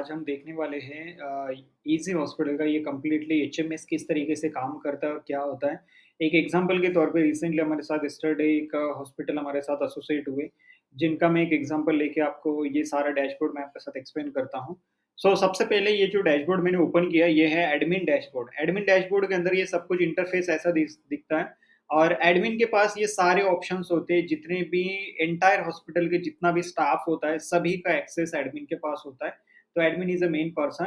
आज हम देखने वाले हैं ईज़ी हॉस्पिटल का ये कंप्लीटली एचएमएस किस तरीके से काम करता है और क्या होता है। एक एग्ज़ाम्पल के तौर पे रिसेंटली हमारे साथ यस्टरडे एक हॉस्पिटल हमारे साथ एसोसिएट हुए, जिनका मैं एक एग्ज़ाम्पल लेके आपको ये सारा डैशबोर्ड मैं आपके साथ एक्सप्लेन करता हूँ। सबसे पहले ये जो डैशबोर्ड मैंने ओपन किया ये है एडमिन डैशबोर्ड। एडमिन डैशबोर्ड के अंदर ये सब कुछ इंटरफ़ेस ऐसा दिखता है और एडमिन के पास ये सारे ऑप्शंस होते हैं, जितने भी एंटायर हॉस्पिटल के जितना भी स्टाफ होता है, सभी का एक्सेस एडमिन के पास होता है। तो admin is a main person.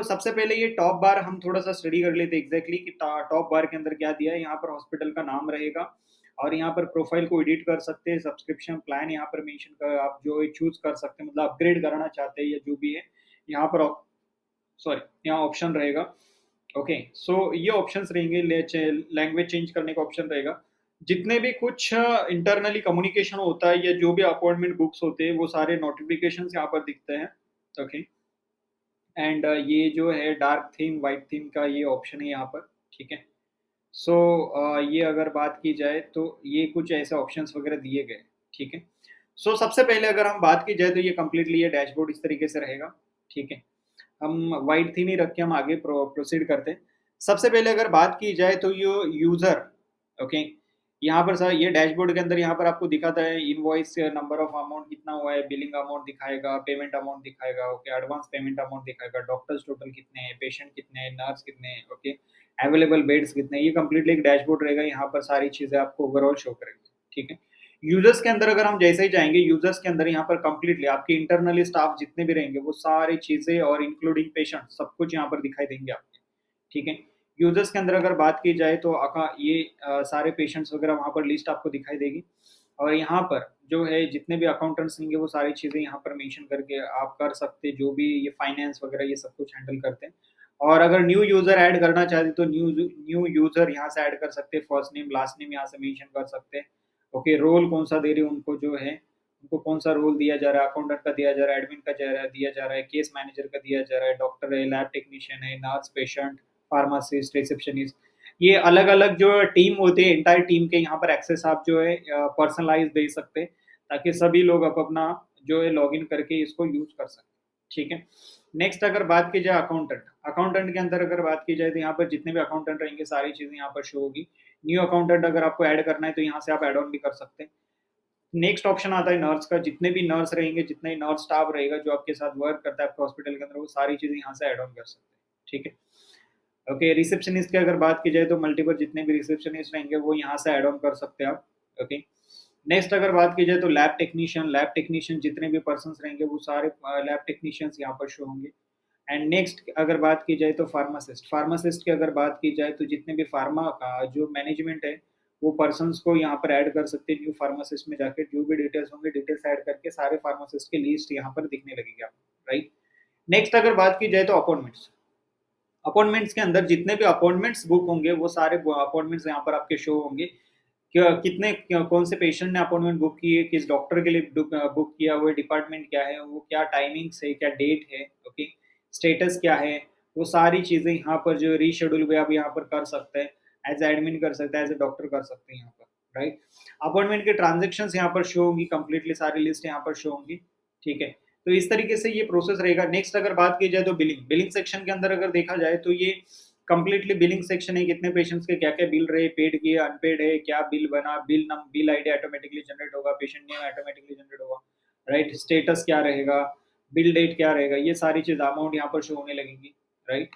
सबसे पहले ये टॉप बार हम थोड़ा-सा स्टडी कर लेते हैं एग्ज़ैक्टली कि टॉप बार के अंदर क्या दिया है। यहाँ पर हॉस्पिटल का नाम रहेगा और यहाँ पर प्रोफ़ाइल को एडिट कर सकते हैं, सब्सक्रिप्शन प्लान यहाँ पर मेंशन कर आप जो है चूज़ कर सकते हैं, मतलब अपग्रेड कराना चाहते हैं या जो भी है। यहाँ पर सॉरी, यहाँ ऑप्शन रहेगा। ओके, ये ऑप्शंस रहेंगे, लैंग्वेज चेंज करने का ऑप्शन रहेगा। जितने भी कुछ इंटरनली कम्युनिकेशन होता है या जो भी अपॉइंटमेंट बुक्स होते हैं, वो सारे नोटिफ़िकेशंस यहाँ पर दिखते हैं। ओके, एंड ये जो है डार्क थीम, व्हाइट थीम का ये ऑप्शन है यहाँ पर, ठीक है? ये अगर बात की जाए तो ये कुछ ऐसे ऑप्शंस वगैरह दिए गए, ठीक है? सबसे पहले अगर हम बात की जाए तो ये कंप्लीटली ये डैशबोर्ड इस तरीके से रहेगा, ठीक है? हम व्हाइट थीम ही रख के हम आगे प्रोसीड करते हैं। सबसे पहले अगर बात की जाए तो ये यूज़र, ओके, यहाँ पर सर ये डैशबोर्ड के अंदर यहाँ पर आपको दिखाता है इनवॉइस नंबर ऑफ अमाउंट कितना हुआ है, बिलिंग अमाउंट दिखाएगा, पेमेंट अमाउंट दिखाएगा, ओके, एडवांस पेमेंट अमाउंट दिखाएगा, डॉक्टर्स टोटल कितने हैं, पेशेंट कितने हैं, नर्स कितने हैं, ओके, अवेलेबल बेड्स कितने हैं। ये कंप्लीटली एक डैशबोर्ड रहेगा, यहाँ पर सारी चीज़ें आपको ओवरऑल शो करेंगी, ठीक है। यूज़र्स के अंदर अगर हम जैसे ही जाएँगे, यूज़र्स के अंदर यहाँ पर कंप्लीटली आपके इंटरनली स्टाफ जितने भी रहेंगे, वो सारी चीज़ें और इंक्लूडिंग पेशेंट सब कुछ यहाँ पर दिखाई देंगे आपको, ठीक है। यूज़र्स के अंदर अगर बात की जाए तो सारे पेशेंट्स वगैरह वहाँ पर लिस्ट आपको दिखाई देगी और यहाँ पर जो है जितने भी अकाउंटेंट्स होंगे वो सारी चीज़ें यहाँ पर मेंशन करके आप कर सकते हैं, जो भी ये फाइनेंस वगैरह ये सब कुछ हैंडल करते हैं। और अगर न्यू यूज़र ऐड करना चाहते तो न्यू यूज़र यहाँ से ऐड कर सकते हैं, फर्स्ट नेम, लास्ट नेम यहाँ से मेंशन कर सकते हैं। ओके, रोल कौन-सा दे रहे हो उनको जो है, उनको कौन-सा रोल दिया जा रहा है, अकाउंटेंट का दिया जा रहा है, एडमिन का दिया जा रहा है, केस मैनेजर का दिया जा रहा है, डॉक्टर है, लैब टेक्नीशियन है, नर्स, पेशेंट, फार्मासिस्ट, रिसेप्शनिस्ट, ये अलग-अलग जो टीम होती है, एंटायर टीम के यहाँ पर एक्सेस आप जो है पर्सनलाइज़ दे सकते हैं, ताकि सभी लोग अपना जो है लॉगिन करके इसको यूज़ कर सकें, ठीक है? नेक्स्ट अगर बात की जाए अकाउंटेंट, अकाउंटेंट के अंदर अगर बात की जाए तो यहाँ पर जितने भी अकाउंटेंट रहेंगे सारी चीज़ें यहाँ पर शो होगी। न्यू अकाउंटेंट अगर आपको ऐड करना है तो यहाँ से आप ऐड ऑन भी कर सकते हैं। नेक्स्ट ऑप्शन आता है नर्स का, जितने भी नर्स रहेंगे, जितना ही नर्स स्टाफ रहेगा जो आपके साथ वर्क करता है आपके हॉस्पिटल के अंदर, वो सारी चीज़ें यहाँ से ऐड ऑन कर सकते हैं, ठीक है? ओके, रिसेप्शनिस्ट की अगर बात की जाए तो मल्टीपल जितने भी रिसेप्शनिस्ट रहेंगे वो यहाँ से ऐड ऑन कर सकते हैं आप, ओके। नेक्स्ट अगर बात की जाए तो लैब टेक्नीशियन जितने भी पर्सन्स रहेंगे वो सारे लैब टेक्नीशियंस यहाँ पर शो होंगे। एंड नेक्स्ट अगर बात की जाए तो फार्मासिस्ट की अगर बात की जाए तो जितने भी फार्मा का जो मैनेजमेंट है, वो पर्सन्स को यहाँ पर ऐड कर सकते हैं न्यू फार्मासिस्ट में जाके, जो भी डिटेल्स होंगे डिटेल्स ऐड करके सारे फार्मासिस्ट की लिस्ट यहाँ पर दिखने लगेगी आपको, राइट? नेक्स्ट अगर बात की जाए तो अपॉइंटमेंट्स, अपॉइंटमेंट्स के अंदर जितने भी अपॉइंटमेंट्स बुक होंगे वो सारे अपॉइंटमेंट्स यहाँ पर आपके शो होंगे। कौन से पेशेंट ने अपॉइंटमेंट बुक की है, किस डॉक्टर के लिए बुक किया हुआ है, डिपार्टमेंट क्या है, वो क्या टाइमिंग्स है, क्या डेट है, ओके, स्टेटस क्या है, वो सारी चीज़ें यहाँ पर जो रीशेड्यूल भी आप यहाँ पर कर सकते हैं, एज एडमिन कर सकते हैं, एज ए डॉक्टर कर सकते हैं यहाँ पर, राइट? अपॉइंटमेंट के ट्रांजेक्शन्स यहाँ पर शो होंगी, कंप्लीटली सारी लिस्ट यहाँ पर शो होंगी, ठीक है? तो इस तरीके से ये प्रोसेस रहेगा। नेक्स्ट अगर बात की जाए तो बिलिंग सेक्शन के अंदर अगर देखा जाए तो ये कंप्लीटली बिलिंग सेक्शन है, कितने पेशेंट्स के क्या-क्या बिल रहे, पेड किए, अनपेड है, क्या बिल बना, बिल आईडी ऑटोमेटिकली जनरेट होगा, पेशेंट नेम ऑटोमेटिकली जनरेट होगा, राइट? स्टेटस क्या रहेगा, बिल डेट क्या रहेगा, ये सारी चीज़ अमाउंट यहाँ पर शो होने लगेंगी, राइट?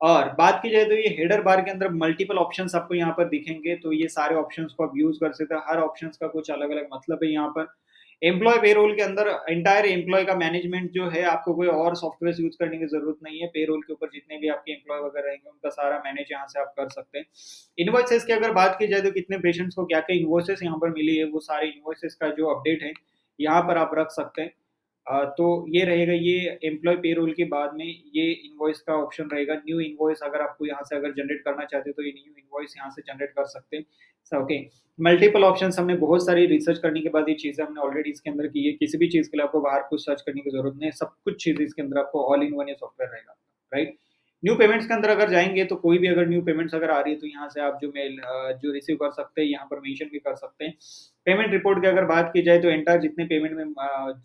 और बात की जाए तो ये हेडर बार के अंदर मल्टीपल ऑप्शंस आपको यहाँ पर दिखेंगे, तो ये सारे ऑप्शंस को आप यूज़ कर सकते हैं। हर ऑप्शंस का कुछ अलग-अलग मतलब है यहाँ पर। एम्प्लॉयी पेरोल के अंदर एंटायर एम्प्लॉयी का मैनेजमेंट जो है, आपको कोई और सॉफ्टवेयर यूज़ करने की ज़रूरत नहीं है। पेरोल के ऊपर जितने भी आपके एम्प्लॉयी वगैरह रहेंगे, उनका सारा मैनेज यहाँ से आप कर सकते हैं। इनवॉइसेज़ की अगर बात की जाए तो कितने पेशेंट्स को क्या-क्या इनवॉइसेज़ यहाँ पर मिली है, वो सारे इनवॉइसेज़ का जो अपडेट है, यहाँ पर आप रख सकते हैं। तो ये रहेगा, ये एम्प्लॉयी पेरोल के बाद में ये इनवॉइस का ऑप्शन रहेगा। न्यू इनवॉइस अगर आपको यहाँ से अगर जनरेट करना चाहते हो तो ये न्यू इनवॉइस यहाँ से जनरेट कर सकते हैं। ओके, मल्टीपल ऑप्शंस, हमने बहुत सारी रिसर्च करने के बाद ये चीज़ें हमने ऑलरेडी इसके अंदर की है। किसी भी चीज़ के लिए आपको बाहर कुछ सर्च करने की ज़रूरत नहीं है। सब कुछ चीज़ें इसके अंदर आपको ऑल इन वन ये सॉफ्टवेयर रहेगा, राइट? न्यू पेमेंट्स के अंदर अगर जाएँगे तो कोई भी अगर न्यू पेमेंट्स अगर आ रही है तो यहाँ से आप जो जो रिसीव कर सकते हैं, यहाँ पर मेंशन भी कर सकते हैं। पेमेंट रिपोर्ट की अगर बात की जाए तो एंटायर जितने पेमेंट में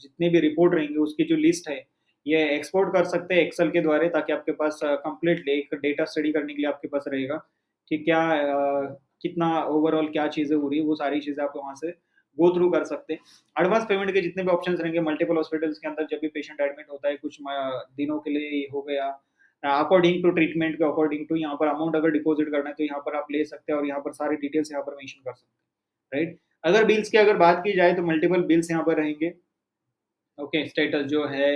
जितने भी रिपोर्ट रहेंगे उसकी जो लिस्ट है, ये एक्सपोर्ट कर सकते हैं एक्सेल के द्वारा, ताकि आपके पास कंप्लीटली एक डेटा स्टडी करने के लिए आपके पास रहेगा कि क्या कितना ओवरऑल क्या चीज़ें हो रही है, वो सारी चीज़ें आप वहाँ से गो थ्रू कर सकते हैं। एडवांस पेमेंट के जितने भी ऑप्शंस रहेंगे मल्टीपल हॉस्पिटल्स के अंदर, जब भी पेशेंट एडमिट होता है कुछ दिनों के लिए ये हो गया, अकॉर्डिंग टू ट्रीटमेंट के अकॉर्डिंग टू यहाँ पर अमाउंट अगर डिपॉज़िट करना है तो यहाँ पर आप ले सकते हैं और यहाँ पर सारी डिटेल्स यहाँ पर मेंशन कर सकते हैं, राइट? अगर बिल्स की अगर बात की जाए तो मल्टीपल बिल्स यहाँ पर रहेंगे। ओके, स्टेटस जो है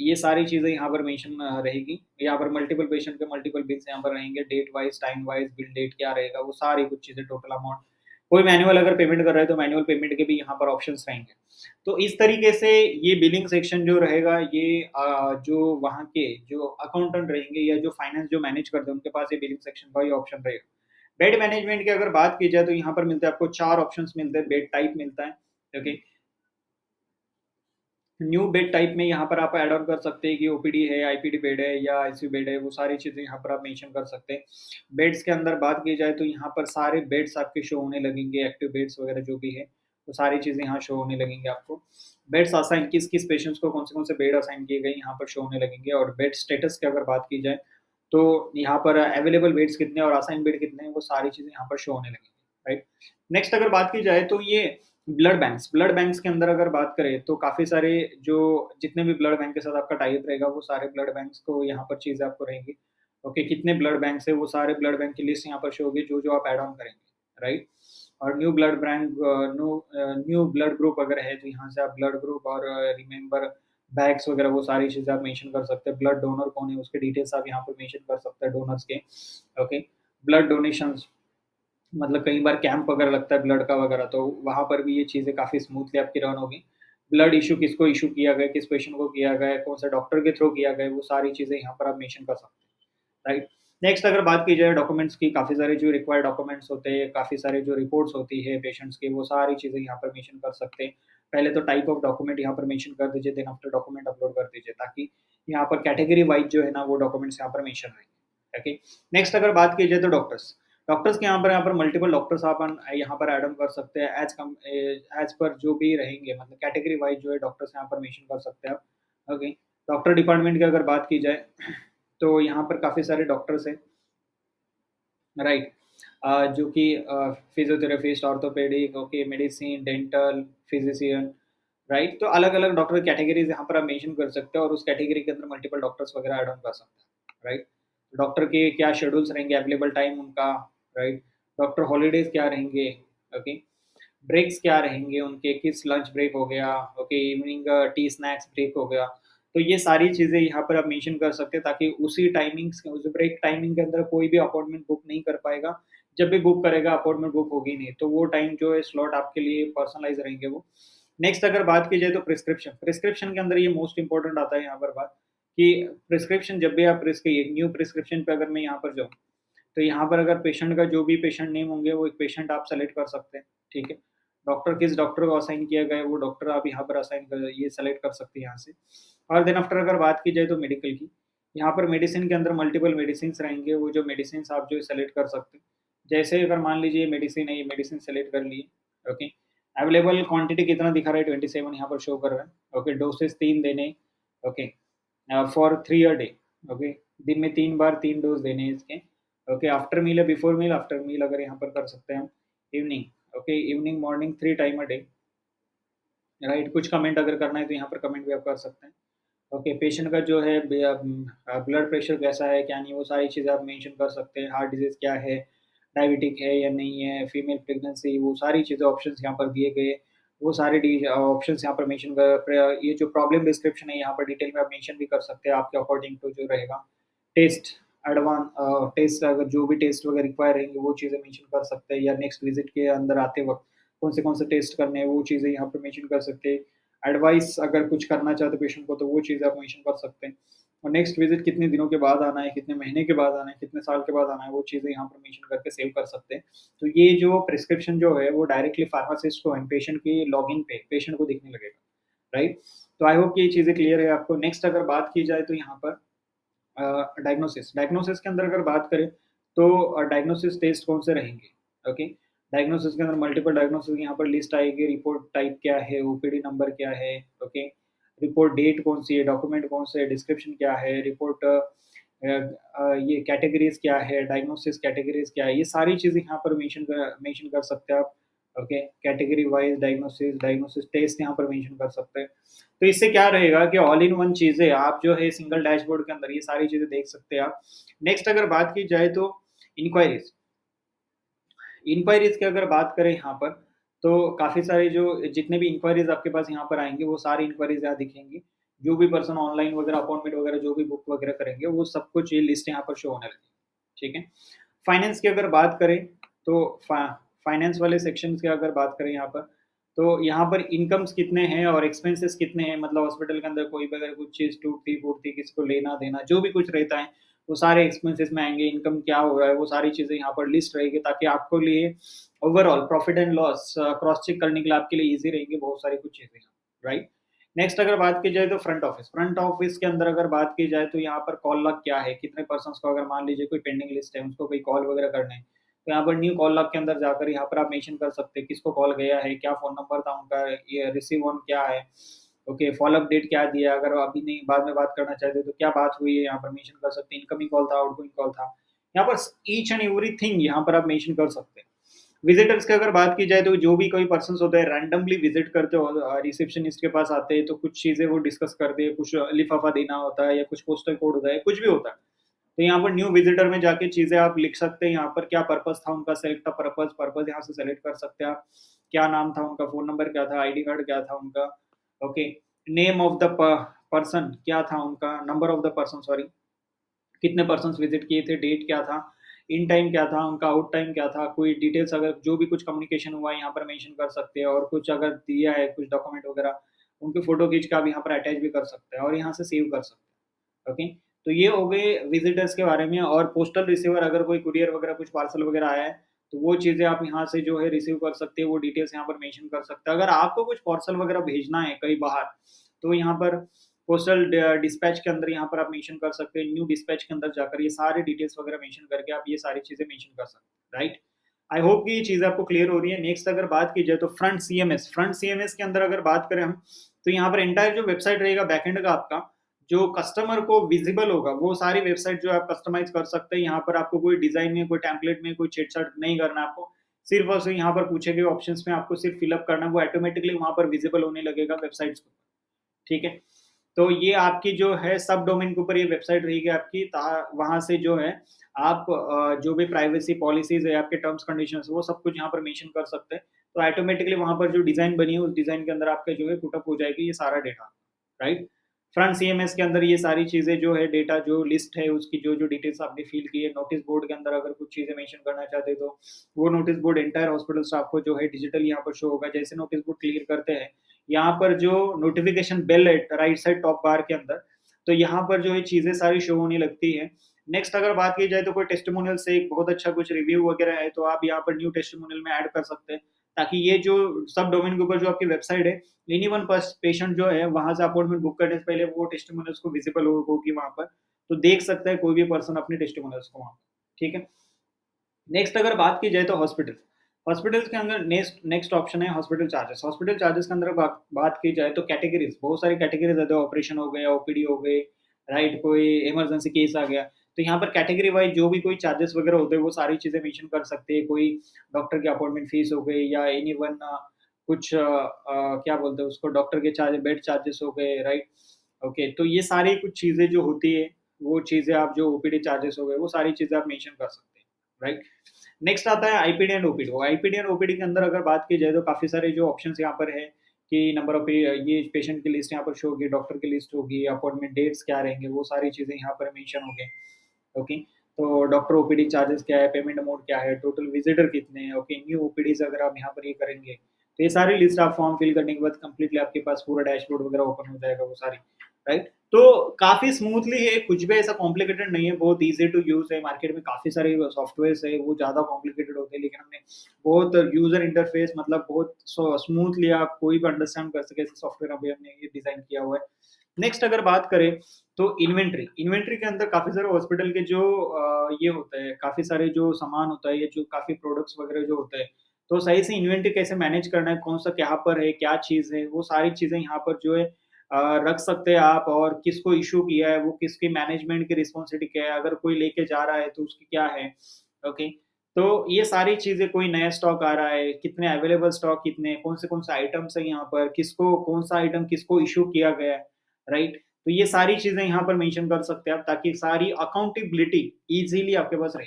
ये सारी चीज़ें यहाँ पर मेंशन रहेगी। यहाँ पर मल्टीपल पेशेंट के मल्टीपल बिल्स यहाँ पर रहेंगे, date wise, time wise, bill date क्या रहेगा, वो सारी कुछ चीज़ें, टोटल अमाउंट। कोई मैनुअल अगर पेमेंट कर रहा है तो मैनुअल पेमेंट के भी यहाँ पर ऑप्शंस रहेंगे। तो इस तरीके से ये बिलिंग सेक्शन जो रहेगा ये जो वहाँ के जो अकाउंटेंट रहेंगे या जो फाइनेंस जो मैनेज करते हैं उनके पास ये बिलिंग सेक्शन का ही ऑप्शन रहेगा। बेड मैनेजमेंट की अगर बात की जाए तो यहाँ पर मिलते हैं आपको 4 ऑप्शंस मिलते हैं, बेड टाइप मिलता है, ओके। न्यू बेड टाइप में यहाँ पर आप ऐड ऑन कर सकते हैं कि ओपीडी है, आईपीडी बेड है या आईसीयू बेड है, वो सारी चीज़ें यहाँ पर आप मेंशन कर सकते हैं। बेड्स के अंदर बात की जाए तो यहाँ पर सारे बेड्स आपके शो होने लगेंगे, एक्टिव बेड्स वगैरह जो भी है, वो सारी चीज़ें यहाँ शो होने लगेंगे आपको। बेड्स असाइन किस-किस पेशेंट्स को कौन से बेड असाइन किए गए यहाँ पर शो होने लगेंगे, और बेड स्टेटस की अगर बात की जाए, तो यहाँ पर अवेलेबल बेड्स कितने और असाइन बेड कितने हैं, वो सारी चीज़ें यहाँ पर शो होने लगेंगी, राइट? नेक्स्ट अगर बात की जाए तो ये ब्लड बैंक्स के अंदर अगर बात करें तो काफ़ी सारे जो जितने भी ब्लड बैंक के साथ आपका टाई अप रहेगा वो सारे ब्लड बैंक्स को यहाँ पर चीज़ें आपको रहेंगी। ओके, कितने ब्लड बैंक्स है वो सारे ब्लड बैंक की लिस्ट यहाँ पर शो होगी जो आप ऐड ऑन करेंगे, राइट? और न्यू ब्लड ग्रुप अगर है तो यहाँ से आप ब्लड ग्रुप और रिमेंबर बैग्स वगैरह वो सारी चीज़ें आप मेंशन कर सकते हैं। ब्लड डोनर कौन है उसके डिटेल्स आप यहाँ पर मेंशन कर सकते हैं डोनर्स के। ओके, ब्लड डोनेशंस मतलब कई बार कैंप वगैरह लगता है ब्लड का वगैरह, तो वहाँ पर भी ये चीज़ें काफ़ी स्मूथली आपकी रन होगी। ब्लड इश्यू किसको इश्यू किया गया, किस पेशेंट को किया गया है, कौन-से डॉक्टर के थ्रू किया गया है, वो सारी चीज़ें यहाँ पर आप मेंशन कर सकते हैं, राइट? नेक्स्ट अगर बात की जाए डॉक्यूमेंट्स की, काफ़ी सारे जो रिक्वायर्ड डॉक्यूमेंट्स होते हैं, काफ़ी सारे जो रिपोर्ट्स होती है पेशेंट्स की, वो सारी चीज़ें यहाँ पर मेंशन कर सकते हैं। पहले तो टाइप ऑफ डॉक्यूमेंट यहाँ पर मेंशन कर दीजिए, देन आफ्टर डॉक्यूमेंट अपलोड कर दीजिए, ताकि यहाँ पर कैटेगरी वाइज़ जो है ना वो डॉक्यूमेंट्स यहाँ पर मेंशन रहेंगे, ओके? नेक्स्ट अगर बात की जाए तो डॉक्टर्स। डॉक्टर्स के यहाँ पर मल्टीपल डॉक्टर्स आप यहाँ पर ऐड ऑन कर सकते हैं एज़ पर जो भी रहेंगे, मतलब कैटेगरी वाइज़ जो है डॉक्टर्स यहाँ पर मेंशन कर सकते हैं आप, ओके। डॉक्टर डिपार्टमेंट की अगर बात की जाए तो यहाँ पर काफ़ी सारे डॉक्टर्स हैं, राइट? जो कि physiotherapist, orthopaedic, okay, medicine, dental, physician, right? तो अलग-अलग डॉक्टर कैटेगरीज़ यहाँ पर आप मेंशन कर सकते हो और उस कैटेगरी के अंदर मल्टीपल डॉक्टर्स वगैरह ऐड ऑन कर सकते हैं, राइट? डॉक्टर के क्या शेड्यूल्स रहेंगे, अवेलेबल टाइम उनका, राइट? डॉक्टर हॉलिडेज़ क्या रहेंगे, ओके? ब्रेक्स क्या रहेंगे उनके, किस लंच ब्रेक हो गया, okay, evening tea snacks break हो गया। तो ये सारी चीज़ें यहाँ पर आप मेंशन कर सकते हैं, ताकि उसी टाइमिंग्स उस ब्रेक टाइमिंग के अंदर कोई भी अपॉइंटमेंट बुक नहीं कर पाएगा। जब भी बुक करेगा अपॉइंटमेंट बुक होगी नहीं, तो वो टाइम जो है स्लॉट आपके लिए पर्सनलाइज़ रहेंगे वो। नेक्स्ट अगर बात की जाए तो प्रिस्क्रिप्शन, प्रिस्क्रिप्शन के अंदर ये मोस्ट इम्पोर्टेंट आता है यहाँ पर बात, कि प्रिस्क्रिप्शन जब भी आप न्यू प्रिस्क्रिप्शन पे अगर मैं यहाँ पर जाऊँ, तो यहाँ पर अगर पेशेंट का जो भी पेशेंट नेम होंगे वो एक पेशेंट आप सेलेक्ट कर सकते हैं, ठीक है? डॉक्टर किस डॉक्टर को असाइन किया गया है वो डॉक्टर आप यहाँ पर असाइन कर ये सेलेक्ट कर सकते हैं यहाँ से। और देन आफ्टर अगर बात की जाए तो मेडिकल की, यहाँ पर मेडिसिन के अंदर मल्टीपल मेडिसिन्स रहेंगे, वो जो मेडिसिन्स आप जो है सेलेक्ट कर सकते हैं। जैसे अगर मान लीजिए ये मेडिसिन है, ये मेडिसिन सेलेक्ट कर लिए, ओके। अवेलेबल क्वांटिटी कितना दिखा रहा है 27 यहाँ पर शो कर रहा है, ओके। डोसेज़ 3 देने, okay, for 3 a day, okay. दिन में 3 बार 3 डोज़ देने हैं इसके, ओके। आफ्टर मील या बिफोर मील, आफ्टर मील अगर यहाँ पर कर सकते हैं हम। Evening, okay, evening, morning 3 time a day, right? कुछ कमेंट अगर करना है तो यहाँ पर कमेंट भी आप कर सकते हैं। ओके, पेशेंट का जो है ब्लड प्रेशर कैसा है, क्या नहीं, वो सारी चीज़ें आप मेंशन कर सकते हैं। हार्ट डिज़ीज़ क्या है, डायबिटिक है या नहीं है, फीमेल प्रेगनेंसी, वो सारी चीज़ें ऑप्शंस यहाँ पर दिए गए। वो सारे ऑप्शंस यहाँ पर मेंशन कर ये जो प्रॉब्लम डिस्क्रिप्शन है यहाँ पर डिटेल में आप मेंशन भी कर सकते हैं आपके अकॉर्डिंग टू जो रहेगा। टेस्ट टेस्ट अगर जो भी टेस्ट वगैरह रिक्वायर रहेंगे वो चीज़ें मेंशन कर सकते हैं, या नेक्स्ट विज़िट के अंदर आते वक़्त कौन से टेस्ट करने हैं वो चीज़ें यहाँ पर मेंशन कर सकते हैं। एडवाइस अगर कुछ करना चाहते हो पेशेंट को तो वो चीज़ आप मेंशन कर सकते हैं। और नेक्स्ट विज़िट कितने दिनों के बाद आना है, कितने महीने के बाद आना है, कितने साल के बाद आना है, वो चीज़ें यहाँ पर मेंशन करके सेव कर सकते हैं। तो ये जो प्रिस्क्रिप्शन जो है वो डायरेक्टली फार्मासिस्ट को एंड पेशेंट की लॉगिन पे पेशेंट को दिखने लगेगा, राइट? तो आई होप कि ये चीज़ें क्लियर है आपको। नेक्स्ट अगर बात की जाए तो यहाँ पर डायग्नोसिस, डायग्नोसिस के अंदर अगर बात करें तो डायग्नोसिस टेस्ट कौन से रहेंगे, ओके। डायग्नोसिस के अंदर मल्टीपल डायग्नोसिस यहाँ पर लिस्ट आएगी, रिपोर्ट टाइप क्या है, ओपीडी नंबर क्या है, ओके। रिपोर्ट डेट कौन सी है, डॉक्यूमेंट कौन से है, डिस्क्रिप्शन क्या है, रिपोर्ट ये कैटेगरीज़ क्या है, डायग्नोसिस कैटेगरीज़ क्या है, ये सारी चीज़ें यहाँ पर मेंशन कर सकते हैं आप। Okay, category wise diagnosis, diagnosis test यहाँ पर मेंशन कर सकते हैं। तो इससे क्या रहेगा कि ऑल इन वन चीज़ें आप जो है सिंगल डैशबोर्ड के अंदर ये सारी चीज़ें देख सकते हैं आप। नेक्स्ट अगर बात की जाए तो इंक्वायरीज़। इंक्वायरीज़ की अगर बात करें यहाँ पर, तो काफ़ी सारे जो जितने भी इंक्वायरीज़ आपके पास यहाँ पर आएँगे, वो सारी इंक्वायरीज़ यहाँ दिखेंगी। जो भी पर्सन ऑनलाइन वगैरह अपॉइंटमेंट वगैरह जो भी बुक वगैरह करेंगे, वो सब कुछ ये लिस्ट यहाँ पर शो होने लगेगी, ठीक है? फाइनेंस की अगर बात करें, तो फाइनेंस वाले सेक्शंस की अगर बात करें यहाँ पर, तो यहाँ पर इनकम्स कितने हैं और एक्सपेंसेस कितने हैं, मतलब हॉस्पिटल के अंदर कोई भी अगर कुछ चीज़ टूटती-फूटती, किसी को लेना-देना, जो भी कुछ रहता है, वो सारे एक्सपेंसेस में आएँगे, इनकम क्या हो रहा है, वो सारी चीज़ें यहाँ पर लिस्ट रहेगी ताकि आपको लिए overall profit and loss cross check करने के लिए आपके लिए ईज़ी रहेंगी बहुत सारी कुछ चीज़ें, राइट? नेक्स्ट अगर बात की जाए तो फ्रंट ऑफिस। फ्रंट ऑफिस के अंदर अगर बात की जाए तो यहाँ पर कॉल लॉग क्या है, कितने पर्सन्स को अगर मान लीजिए कोई पेंडिंग लिस्ट है, उसको कोई कॉल वगैरह करना है, तो यहाँ पर न्यू कॉल लॉग के अंदर जाकर यहाँ पर आप मेंशन कर सकते हैं किसको कॉल गया है, क्या फ़ोन नंबर था उनका, ये रिसीव ऑन क्या है, ओके, फ़ॉलो अप डेट क्या दिया, अगर अभी नहीं बाद में बात करना चाहते तो क्या बात हुई है यहाँ पर मेंशन कर सकते हैं, इनकमिंग कॉल था, आउटगोइंग कॉल था। यहाँ पर ईच एंड एवरीथिंग यहाँ पर आप मेंशन कर सकते हैं। विजिटर्स की अगर बात की जाए तो जो भी कोई पर्सन्स होते हैं रैंडमली विजिट करते हो रिसेप्शनिस्ट के पास आते हैं तो कुछ चीज़ें वो डिस्कस करते हैं, कुछ लिफाफा देना होता है या कुछ पोस्टल कोड होता है, कुछ भी होता है। तो यहाँ पर न्यू विजिटर में जाके चीज़ें आप लिख सकते हैं, यहाँ पर क्या पर्पस था उनका, सेलेक्ट द पर्पस यहाँ से सेलेक्ट कर सकते हैं आप। क्या नाम था उनका, फ़ोन नंबर क्या था, आईडी कार्ड क्या था उनका, ओके। नेम ऑफ द प पर्सन क्या था उनका, number of the person sorry. कितने पर्सन्स विज़िट किए थे, डेट क्या था, इन टाइम क्या था, उनका आउट टाइम क्या था, कोई डिटेल्स अगर जो भी कुछ कम्युनिकेशन हुआ है यहाँ पर मेंशन कर सकते हैं और कुछ अगर दिया है, कुछ डॉक्यूमेंट वगैरह, उनकी फ़ोटो खींच के आप यहाँ पर अटैच भी कर सकते हैं और यहाँ से सेव कर सकते हैं, ओके। तो ये हो गए विज़िटर्स के बारे में और पोस्टल रिसीवर अगर कोई कुरियर वगैरह कुछ पार्सल वगैरह आया है, तो वो चीज़ें आप यहाँ से जो है रिसीव कर सकते हैं, वो डिटेल्स यहाँ पर मेंशन कर सकते हैं। अगर आपको कुछ पार्सल वगैरह भेजना है कहीं बाहर, तो यहाँ पर पोस्टल डिस्पैच के अंदर यहाँ पर आप मेंशन कर सकते हैं, न्यू डिस्पैच के अंदर जाकर ये सारे डिटेल्स वगैरह मेंशन करके आप ये सारी चीज़ें मेंशन कर सकते हैं, राइट? आई होप कि ये चीज़ आपको क्लियर हो रही है। नेक्स्ट अगर बात की जाए तो फ्रंट सीएमएस के अंदर अगर बात करें हम, तो यहाँ पर एंटायर जो वेबसाइट रहेगा बैकएंड का आपका, जो कस्टमर को विजिबल होगा, वो सारी वेबसाइट जो आप कस्टमाइज़ कर सकते हैं। यहाँ पर आपको कोई डिज़ाइन में, कोई टेम्पलेट में कोई छेड़-छाड़ नहीं करना है आपको। सिर्फ़ और सिर्फ यहाँ पर पूछे गए ऑप्शंस में आपको सिर्फ फिल अप करना है, वो ऑटोमैटिकली वहाँ पर विजिबल होने लगेगा वेबसाइट्स को, ठीक है? तो ये आपकी जो है सब डोमेन के ऊपर ये वेबसाइट रहेगी आपकी वहाँ से जो है आप जो भी प्राइवेसी पॉलिसीज़ है, आपके टर्म्स कंडीशंस वो सब कुछ यहाँ पर मेंशन कर सकते हैं। तो ऑटोमैटिकली वहाँ पर जो डिज़ाइन बनी है, उस डिज़ाइन के अंदर आपका जो है पुट अप हो जाएगी ये सारा डेटा, राइट? फ्रंट सीएमएस के अंदर ये सारी चीज़ें जो है डेटा जो लिस्ट है उसकी जो-जो डिटेल्स आपने फ़िल की है, नोटिस बोर्ड के अंदर अगर कुछ चीज़ें मेंशन करना चाहते हैं तो वो notice board entire hospital staff को जो है डिजिटली यहाँ पर शो होगा। जैसे नोटिस बोर्ड क्लियर करते हैं, यहाँ पर जो नोटिफ़िकेशन बेल है राइट साइड टॉप बार के अंदर, तो यहाँ पर जो है चीज़ें सारी शो होने लगती हैं। नेक्स्ट अगर बात की जाए तो कोई टेस्टिमोनियल से एक बहुत अच्छा कुछ रिव्यू वगैरह है, तो आप यहाँ पर न्यू टेस्टिमोनियल में ऐड कर सकते हैं, ताकि ये जो सब डोमेन के ऊपर जो आपकी वेबसाइट है, एनी वन पेशेंट जो है वहाँ से अपॉइंटमेंट बुक करने से पहले वो टेस्टिमोनियल्स को विजिबल होगी वहाँ पर, तो देख सकता है कोई भी पर्सन अपने टेस्टिमोनियल्स को वहाँ पर, ठीक है? नेक्स्ट अगर बात की जाए तो हॉस्पिटल। हॉस्पिटल्स के अंदर नेक्स्ट नेक्स्ट ऑप्शन है हॉस्पिटल चार्जेस। हॉस्पिटल चार्जेस के अंदर बात की जाए तो कैटेगरीज़ बहुत सारी कैटेगरीज़ आते हैं, ऑपरेशन हो गए, ओपीडी हो गए, राइट? कोई इमरजेंसी केस आ गया, तो यहाँ पर कैटेगरी वाइज़ जो भी कोई चार्जेस वगैरह होते हैं, वो सारी चीज़ें मेंशन कर सकते हैं। कोई डॉक्टर की अपॉइंटमेंट फीस हो गई या एनी वन कुछ क्या बोलते हैं उसको डॉक्टर के चार्ज बेड चार्जेस हो गए, राइट? ओके, तो ये सारी कुछ चीज़ें जो होती है, वो चीज़ें आप जो ओपीडी चार्जेस हो गए, वो सारी चीज़ें आप मेंशन कर सकते हैं, राइट? नेक्स्ट आता है IPD and OPD. IPD and OPD के अंदर अगर बात की जाए तो काफ़ी सारे जो ऑप्शंस यहाँ पर है कि नंबर ऑफ ये पेशेंट की लिस्ट यहाँ पर शो होगी, डॉक्टर की लिस्ट होगी, अपॉइंटमेंट डेट्स क्या रहेंगे, वो सारी चीज़ें यहाँ पर मेंशन होंगे। ओके, तो डॉक्टर ओपीडी चार्जेस क्या है, पेमेंट अमाउंट क्या है, टोटल विजिटर कितने हैं, ओके, न्यू ओपीडीज़ अगर आप यहाँ पर ये करेंगे, तो ये सारी लिस्ट आप फॉर्म फिल करने के बाद कंप्लीटली आपके पास पूरा डैशबोर्ड वगैरह ओपन हो जाएगा वो सारी, राइट? तो काफ़ी स्मूथली है, कुछ भी ऐसा कॉम्प्लिकेटेड नहीं है, बहुत ईज़ी टू यूज़ है, मार्केट में काफ़ी सारे सॉफ्टवेयर्स है, वो ज़्यादा कॉम्प्लिकेटेड होते हैं, लेकिन हमने बहुत यूज़र इंटरफेस मतलब बहुत स्मूथली आप कोई भी अंडरस्टैंड कर सके ऐसे सॉफ्टवेयर अभी हमने ये डिज़ाइन किया हुआ है। नेक्स्ट अगर बात करें तो इन्वेंटरी के अंदर काफ़ी सारे हॉस्पिटल के जो ये होता है, काफ़ी सारे जो सामान होता है, ये जो काफ़ी प्रोडक्ट्स वगैरह जो होते हैं, तो सही से इन्वेंटरी कैसे मैनेज करना है, कौन-सा कहाँ पर है, क्या चीज़ है, वो सारी चीज़ें यहाँ पर जो है रख सकते हैं आप, और किसको इश्यू किया है, वो किसकी मैनेजमेंट की रिस्पॉन्सिबिलिटी क्या है, अगर कोई लेके जा रहा है तो उसकी क्या है, ओके। तो ये सारी चीज़ें, कोई नया स्टॉक आ रहा है, कितने अवेलेबल स्टॉक कितने, कौन से आइटम्स हैं यहाँ पर, किसको कौन-सा आइटम किसको इश्यू किया गया है, राइट? तो ये सारी चीज़ें यहाँ पर मेंशन कर सकते हैं आप, ताकि सारी अकाउंटेबिलिटी ईज़िली आपके पास रहे,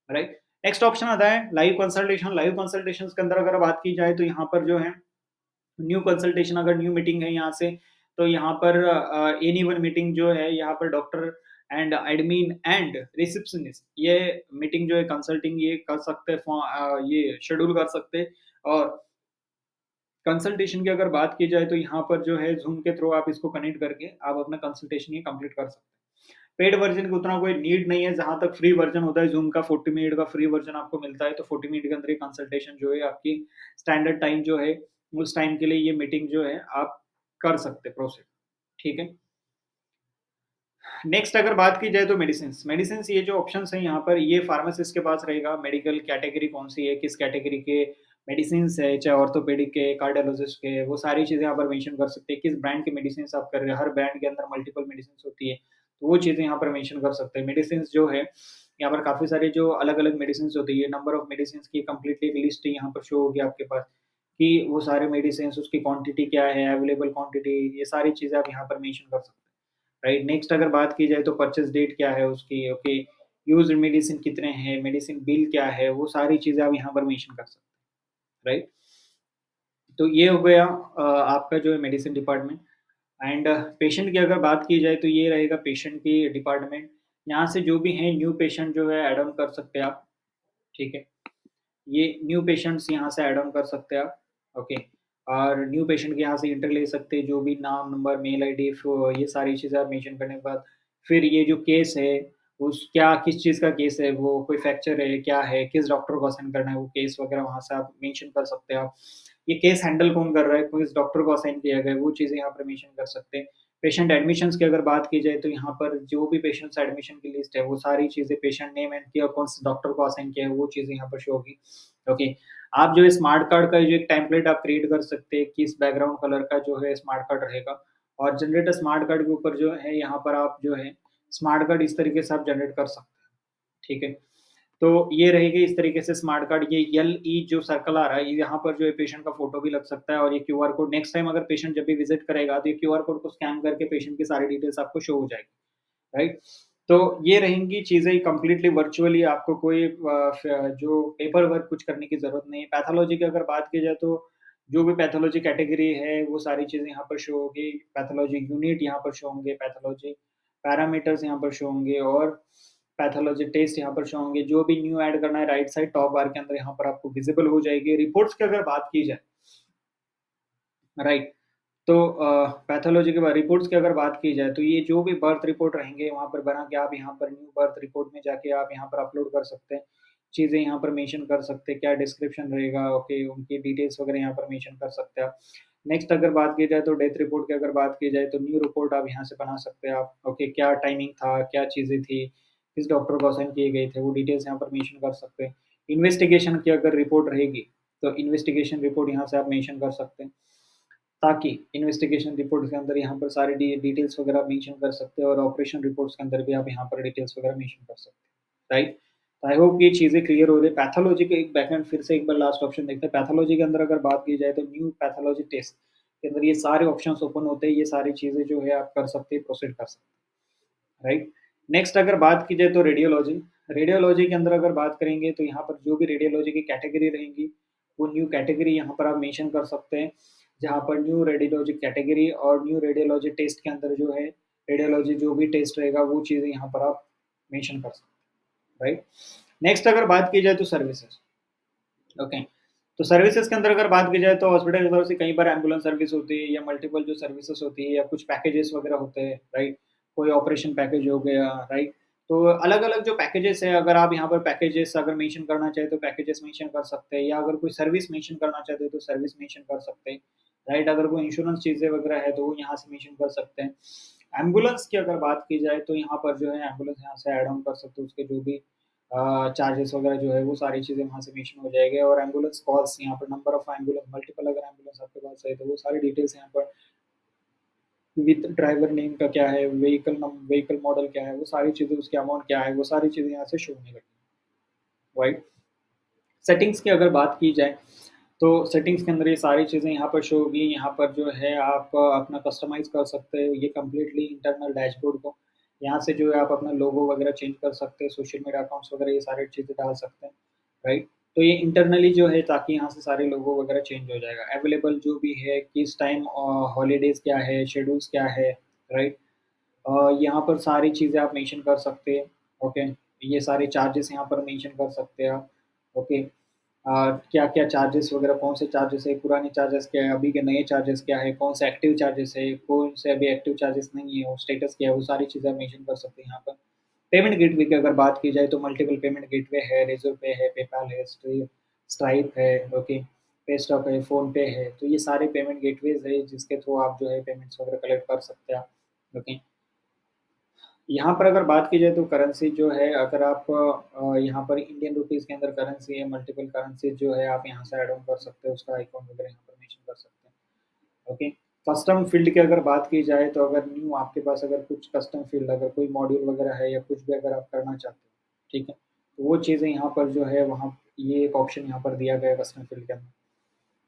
राइट? नेक्स्ट ऑप्शन आता है लाइव कंसल्टेशन। लाइव कंसल्टेशंस के अंदर अगर बात की जाए तो यहाँ पर जो है न्यू कंसल्टेशन, अगर न्यू मीटिंग है यहाँ से, तो यहाँ पर एनी वन मीटिंग जो है यहाँ पर doctor and admin and receptionist, ये मीटिंग जो है कंसल्टिंग ये कर सकते हैं, ये शेड्यूल कर सकते हैं। और कंसल्टेशन की अगर बात की जाए तो यहाँ पर जो है ज़ूम के थ्रू आप इसको कनेक्ट करके आप अपना कंसल्टेशन ये कंप्लीट कर सकते हैं। पेड वर्ज़न का उतना कोई नीड नहीं है, जहाँ तक फ्री वर्ज़न होता है ज़ूम का 40 मिनट का फ्री वर्ज़न आपको मिलता है, तो 40 मिनट के अंदर ये कंसल्टेशन जो है आपकी स्टैंडर्ड टाइम जो है, उस टाइम के लिए ये मीटिंग जो है आप कर सकते हैं प्रोसीड, ठीक है? नेक्स्ट अगर बात की जाए तो मेडिसिन्स। मेडिसिन्स ये जो ऑप्शंस हैं यहाँ पर, ये फार्मासिस्ट के पास रहेगा, मेडिकल कैटेगरी कौन-सी है, किस कैटेगरी के मेडिसिन्स है, चाहे ऑर्थोपेडिक के, कार्डियोलॉजिस्ट के, वो सारी चीज़ें यहाँ पर मेंशन कर सकते हैं। किस ब्रांड के मेडिसिन्स आप कर रहे हैं, हर ब्रांड के अंदर मल्टीपल मेडिसिन्स होती है, तो वो चीज़ें यहाँ पर मेंशन कर सकते हैं। मेडिसिन्स जो है, यहाँ पर काफ़ी सारे जो अलग-अलग मेडिसिन्स होती है, नंबर ऑफ मेडिसिन्स की कंप्लीटली एक लिस्ट यहाँ पर शो होगी आपके पास, कि वो सारे मेडिसिन्स, उसकी क्वांटिटी क्या है, अवेलेबल क्वांटिटी, ये सारी चीज़ें आप यहाँ पर मेंशन कर सकते हैं। राइट, नेक्स्ट अगर बात की जाए तो परचेज़ डेट क्या है उसकी, ओके, यूज्ड मेडिसिन कितने हैं, मेडिसिन बिल क्या है, वो सारी चीज़ें आप यहाँ पर मेंशन कर सकते हैं, राइट? तो ये हो गया आपका जो है मेडिसिन डिपार्टमेंट। एंड पेशेंट की अगर बात की जाए तो ये रहेगा पेशेंट की डिपार्टमेंट। यहाँ से जो भी हैं न्यू पेशेंट जो है ऐड ऑन कर सकते हैं आप, ठीक है? ये न्यू पेशेंट्स यहाँ से ऐड ऑन कर सकते हैं आप, ओके। और न्यू पेशेंट के यहाँ से एंटर ले सकते हैं, जो भी नाम, नंबर, मेल आईडी, ये सारी चीज़ें आप मेंशन करने के बाद फिर ये जो केस है, उस क्या किस चीज़ का केस है, वो कोई फ्रैक्चर है, क्या है, किस डॉक्टर को असाइन करना है, वो केस वगैरह वहाँ से आप मेंशन कर सकते हैं आप। ये केस हैंडल कौन कर रहा है, किस डॉक्टर को असाइन किया गया है, वो चीज़ें यहाँ पर मेंशन कर सकते हैं। पेशेंट एडमिशन्स की अगर बात की जाए तो यहाँ पर जो भी पेशेंट्स एडमिशन की लिस्ट है, वो सारी चीज़ें, पेशेंट नेम एंड की और कौन से डॉक्टर को असाइन किया है, वो चीज़ें यहाँ पर शो होगी। ओके, आप जो है स्मार्ट कार्ड का जो एक टेम्पलेट आप क्रिएट कर सकते हैं, किस बैकग्राउंड कलर का जो है स्मार्ट कार्ड रहेगा, और जनरेट अ स्मार्ट कार्ड के ऊपर जो है यहाँ पर आप जो है स्मार्ट कार्ड इस तरीके से आप जनरेट कर सकते हैं, ठीक है? तो ये रहेगी इस तरीके से स्मार्ट कार्ड, ये एलई जो सर्कल आ रहा है, यहाँ पर जो है पेशेंट का फ़ोटो भी लग सकता है, और ये क्यूआर कोड नेक्स्ट टाइम अगर पेशेंट जब भी विज़िट करेगा, तो ये क्यूआर कोड को स्कैन करके पेशेंट की सारी डिटेल्स आपको शो हो जाएगी, राइट? तो ये रहेंगी चीज़ें कंप्लीटली वर्चुअली, आपको कोई जो पेपर वर्क कुछ करने की ज़रूरत नहीं है। पैथोलॉजी की अगर बात की जाए तो जो भी पैथोलॉजी कैटेगरी है, वो सारी चीज़ें यहाँ पर शो होगी। पैथोलॉजी यूनिट यहाँ पर शो होंगे, पैथोलॉजी पैरामीटर्स यहाँ पर शो होंगे, और पैथोलॉजी टेस्ट यहाँ पर शो होंगे। जो भी न्यू ऐड करना है राइट साइड टॉप बार के अंदर यहाँ पर आपको विज़िबल हो जाएगी। रिपोर्ट्स की अगर बात की जाए, राइट? तो पैथोलॉजी के बाद रिपोर्ट्स की अगर बात की जाए, तो ये जो भी बर्थ रिपोर्ट रहेंगे वहाँ पर बना के आप यहाँ पर न्यू बर्थ रिपोर्ट में जाके आप यहाँ पर अपलोड कर सकते हैं। चीज़ें यहाँ पर मेंशन कर सकते हैं, क्या डिस्क्रिप्शन रहेगा, ओके, उनकी डिटेल्स वगैरह यहाँ पर मेंशन कर सकते हैं आप। नेक्स्ट अगर बात की जाए तो डेथ रिपोर्ट की अगर बात की जाए तो न्यू रिपोर्ट आप यहाँ से बना सकते हैं आप, ओके, क्या टाइमिंग था, क्या चीज़ें थी, किस डॉक्टर को असाइन किए गए थे, वो डिटेल्स यहाँ पर मेंशन कर सकते हैं। इन्वेस्टिगेशन की अगर रिपोर्ट रहेगी, तो इन्वेस्टिगेशन रिपोर्ट यहाँ से आप मेंशन कर सकते हैं। ताकि इन्वेस्टिगेशन रिपोर्ट के अंदर यहाँ पर सारी डिटेल्स वगैरह मेंशन कर सकते हैं, और ऑपरेशन रिपोर्ट्स के अंदर भी आप यहाँ पर डिटेल्स वगैरह मेंशन कर सकते हैं, राइट? आई होप ये चीज़ें क्लियर हो रही है। पैथोलॉजी के एक बैकएंड फिर से एक बार लास्ट ऑप्शन देखते हैं। पैथोलॉजी के अंदर अगर बात की जाए तो न्यू पैथोलॉजी टेस्ट के अंदर ये सारे ऑप्शंस ओपन होते हैं, ये सारी चीज़ें जो है आप कर सकते हैं, प्रोसीड कर सकते हैं, राइट? नेक्स्ट अगर बात की जाए तो रेडियोलॉजी। रेडियोलॉजी के अंदर अगर बात करेंगे तो यहाँ पर जो भी रेडियोलॉजी की कैटेगरी रहेंगी, वो न्यू कैटेगरी यहाँ पर आप मेंशन कर सकते हैं। जहाँ पर न्यू रेडियोलॉजी कैटेगरी और न्यू रेडियोलॉजी टेस्ट के अंदर जो है, रेडियोलॉजी जो भी टेस्ट रहेगा, वो चीज़ें यहाँ पर आप मेंशन कर सकते हैं, राइट? नेक्स्ट अगर बात की जाए तो सर्विसेज़, ओके। तो सर्विसेज़ के अंदर अगर बात की जाए तो हॉस्पिटल की तरफ से कई बार एम्बुलेंस सर्विस होती है, या मल्टीपल जो सर्विसेज़ होती है, या कुछ पैकेजेस वगैरह होते हैं, राइट? कोई ऑपरेशन पैकेज हो गया, राइट? तो अलग-अलग जो पैकेजेस है, अगर आप यहाँ पर पैकेजेस अगर मेंशन करना चाहें तो पैकेजेस मेंशन कर सकते हैं, या अगर कोई सर्विस मेंशन करना चाहते हैं तो सर्विस मेंशन कर सकते हैं, राइट? अगर कोई इंश्योरेंस चीज़ें वगैरह है तो वो यहाँ से मेंशन कर सकते हैं। एम्बुलेंस की अगर बात की जाए तो यहाँ पर जो है एम्बुलेंस यहाँ से ऐड ऑन कर सकते हो, उसके जो भी चार्जेस वगैरह जो है वो सारी चीज़ें वहाँ से मेंशन हो जाएगी, और एम्बुलेंस कॉल्स यहाँ पर नंबर ऑफ एम्बुलेंस, मल्टीपल अगर एम्बुलेंस आपके पास है तो वो सारी डिटेल्स यहाँ पर विथ ड्राइवर नेम का क्या है, व्हीकल मॉडल क्या है, वो सारी चीज़ें, उसकी अमाउंट क्या है, वो सारी चीज़ें यहाँ से शो होने लगेंगी, राइट? सेटिंग्स की अगर बात की जाए, तो सेटिंग्स के अंदर ये सारी चीज़ें यहाँ पर शो होगी। यहाँ पर जो है आप अपना कस्टमाइज़ कर सकते हो, ये कंप्लीटली इंटरनल डैशबोर्ड को। यहाँ से जो है आप अपना लोगो वगैरह चेंज कर सकते हैं, सोशल मीडिया अकाउंट्स वगैरह ये सारी चीज़ें डाल सकते हैं, राइट? तो ये इंटरनली जो है, ताकि यहाँ से सारे लोगो वगैरह चेंज हो जाएगा। अवेलेबल जो भी है, किस टाइम हॉलिडेज़ क्या है, शेड्यूल्स क्या है, राइट? यहाँ पर सारी चीज़ें आप मेंशन कर सकते हैं, ओके? ये सारे चार्जेस यहाँ पर मेंशन कर सकते हैं आप, ओके? क्या-क्या चार्जेस वगैरह, कौन से चार्जेस है, पुराने चार्जेस क्या है, अभी के नए चार्जेस क्या है, कौन से एक्टिव चार्जेस है, कौन से अभी एक्टिव चार्जेस नहीं है, और स्टेटस क्या है, वो सारी चीज़ें आप मेंशन कर सकते हैं यहाँ पर। पेमेंट गेटवे की अगर बात की जाए, तो मल्टीपल पेमेंट गेटवे है, रेज़रपे है, पेपैल है, स्ट्राइप है, ओके, पेस्टॉक है, फ़ोनपे है, तो ये सारे पेमेंट गेटवेज़ है जिसके थ्रू आप जो है पेमेंट्स वगैरह कलेक्ट कर सकते हैं आप, ओके। यहाँ पर अगर बात की जाए, तो करेंसी जो है, अगर आप यहाँ पर इंडियन रुपीज़ के अंदर करेंसी है, मल्टीपल करेंसी जो है आप यहाँ से ऐड ऑन कर सकते हो, उसका आइकॉन वगैरह यहाँ पर मेंशन कर सकते हैं, ओके। कस्टम फ़ील्ड की अगर बात की जाए, तो अगर न्यू आपके पास अगर कुछ कस्टम फ़ील्ड, अगर कोई मॉड्यूल वगैरह है या कुछ भी अगर आप करना चाहते हो, ठीक है? तो वो चीज़ें यहाँ पर जो है, वहाँ ये एक ऑप्शन यहाँ पर दिया गया है कस्टम फ़ील्ड के अंदर।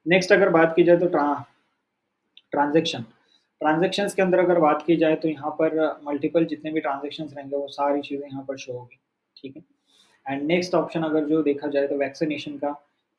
नेक्स्ट अगर बात की जाए, तो ट्रांज़ैक्शन, ट्रांज़ैक्शंस के अंदर अगर बात की जाए, तो यहाँ पर मल्टीपल जितने भी ट्रांज़ैक्शंस रहेंगे, वो सारी चीज़ें यहाँ पर शो होगी, ठीक है? एंड नेक्स्ट ऑप्शन अगर जो देखा जाए, तो वैक्सीनेशन का,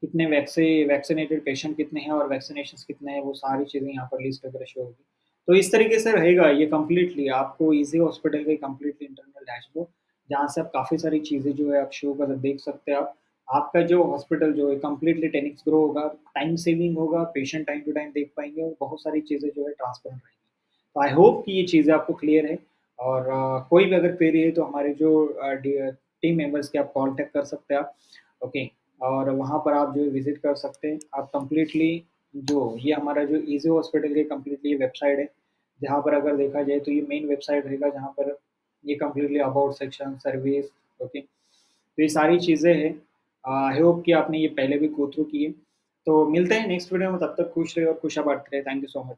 कितने वैक्सीनेटेड पेशेंट कितने हैं और वैक्सीनेशंस कितने हैं, वो सारी चीज़ें यहाँ पर लिस्ट वगैरह शो होगी। तो इस तरीके से रहेगा ये कंप्लीटली आपको ईज़ी हॉस्पिटल का कंप्लीटली इंटरनल डैशबोर्ड, जहाँ से आप काफ़ी सारी चीज़ें जो है आप शो कर देख सकते हैं आप। आपका जो हॉस्पिटल जो है कंप्लीटली 10 एक्स ग्रो होगा, टाइम सेविंग होगा, पेशेंट टाइम टू टाइम देख पाएँगे, और बहुत सारी चीज़ें जो है ट्रांसपेरेंट रहेंगी। तो आई होप कि ये चीज़ें आपको क्लियर है, और कोई भी अगर क्वेरी है, तो हमारे जो टीम मेंबर्स के आप कांटेक्ट कर सकते हैं आप, ओके। और वहाँ पर आप जो है विज़िट कर सकते हैं। आप कंप्लीटली जो ये हमारा जो ईज़ी हॉस्पिटल की कंप्लीटली वेबसाइट है, जहाँ पर अगर देखा जाए, तो ये मेन वेबसाइट रहेगा, जहाँ पर ये completely about section, service, okay. तो ये सारी चीज़ें हैं। आई होप कि आपने ये पहले भी गो थ्रू की है। तो मिलते हैं नेक्स्ट वीडियो में, तब तक खुश रहिए और खुश आबाद रहिए। Thank you so much.